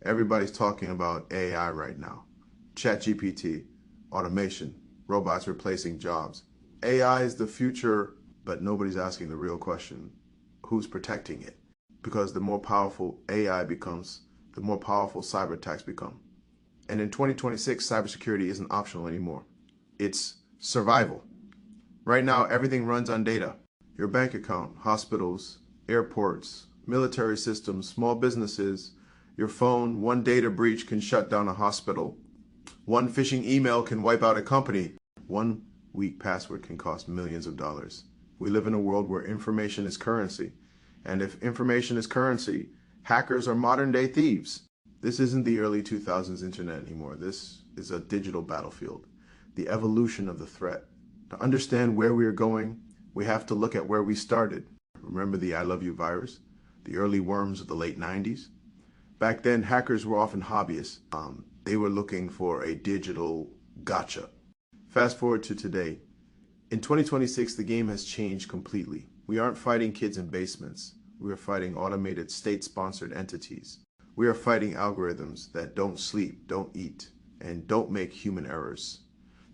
Everybody's talking about AI right now. ChatGPT, automation, robots replacing jobs. AI is the future, but nobody's asking the real question. Who's protecting it? Because the more powerful AI becomes, the more powerful cyber attacks become. And in 2026, cybersecurity isn't optional anymore. It's survival. Right now, everything runs on data. Your bank account, hospitals, airports, military systems, small businesses, your phone. One data breach can shut down a hospital. One phishing email can wipe out a company. One weak password can cost millions of dollars. We live in a world where information is currency. And if information is currency, hackers are modern-day thieves. This isn't the early 2000s internet anymore. This is a digital battlefield. The evolution of the threat. To understand where we are going, we have to look at where we started. Remember the I Love You virus? The early worms of the late 90s? Back then, hackers were often hobbyists. They were looking for a digital gotcha. Fast forward to today. In 2026, the game has changed completely. We aren't fighting kids in basements. We are fighting automated state-sponsored entities. We are fighting algorithms that don't sleep, don't eat, and don't make human errors.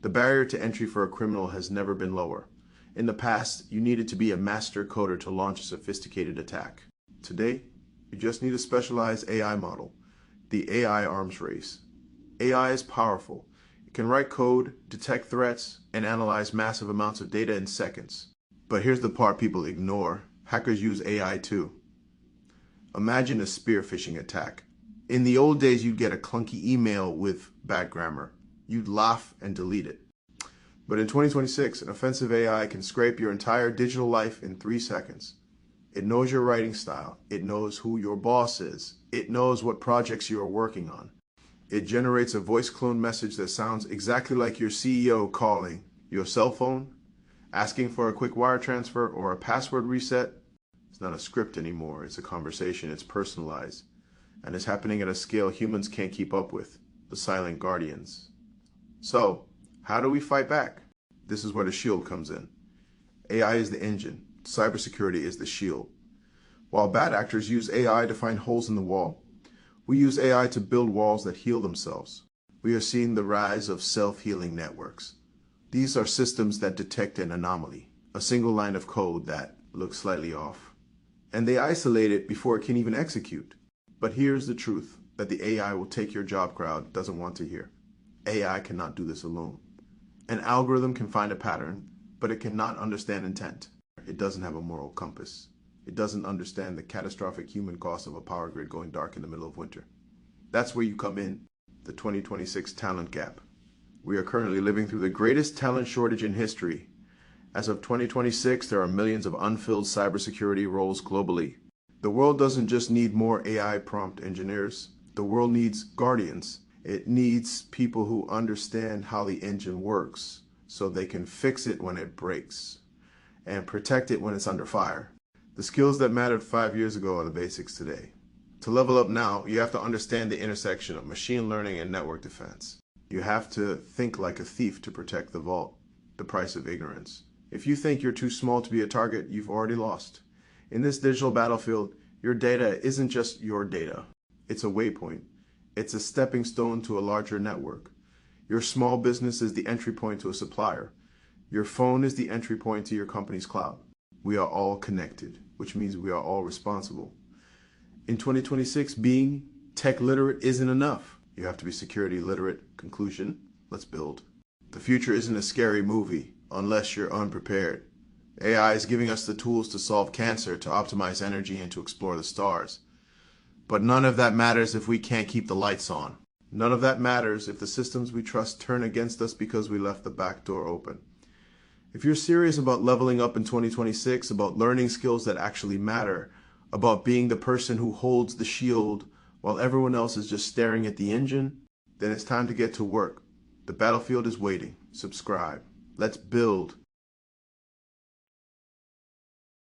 The barrier to entry for a criminal has never been lower. In the past, you needed to be a master coder to launch a sophisticated attack. Today, you just need a specialized AI model, the AI arms race. AI is powerful. It can write code, detect threats, and analyze massive amounts of data in seconds. But here's the part people ignore. Hackers use AI too. Imagine a spear phishing attack. In the old days, you'd get a clunky email with bad grammar. You'd laugh and delete it. But in 2026, an offensive AI can scrape your entire digital life in 3 seconds. It knows your writing style. It knows who your boss is. It knows what projects you are working on. It generates a voice clone message that sounds exactly like your CEO calling your cell phone, asking for a quick wire transfer or a password reset. It's not a script anymore. It's a conversation. It's personalized. And it's happening at a scale humans can't keep up with. The silent guardians. So, how do we fight back? This is where the shield comes in. AI is the engine. Cybersecurity is the shield. While bad actors use AI to find holes in the wall, we use AI to build walls that heal themselves. We are seeing the rise of self-healing networks. These are systems that detect an anomaly, a single line of code that looks slightly off, and they isolate it before it can even execute. But here's the truth that the AI will take your job crowd doesn't want to hear. AI cannot do this alone. An algorithm can find a pattern, but it cannot understand intent. It doesn't have a moral compass. It doesn't understand the catastrophic human cost of a power grid going dark in the middle of winter. That's where you come in, the 2026 talent gap. We are currently living through the greatest talent shortage in history. As of 2026, there are millions of unfilled cybersecurity roles globally. The world doesn't just need more AI prompt engineers. The world needs guardians. It needs people who understand how the engine works so they can fix it when it breaks and protect it when it's under fire. The skills that mattered 5 years ago are the basics today. To level up now, you have to understand the intersection of machine learning and network defense. You have to think like a thief to protect the vault, the price of ignorance. If you think you're too small to be a target, you've already lost. In this digital battlefield, your data isn't just your data. It's a waypoint. It's a stepping stone to a larger network. Your small business is the entry point to a supplier. Your phone is the entry point to your company's cloud. We are all connected, which means we are all responsible. In 2026, being tech literate isn't enough. You have to be security literate. Conclusion, let's build. The future isn't a scary movie unless you're unprepared. AI is giving us the tools to solve cancer, to optimize energy, and to explore the stars. But none of that matters if we can't keep the lights on. None of that matters if the systems we trust turn against us because we left the back door open. If you're serious about leveling up in 2026, about learning skills that actually matter, about being the person who holds the shield while everyone else is just staring at the engine, then it's time to get to work. The battlefield is waiting. Subscribe. Let's build.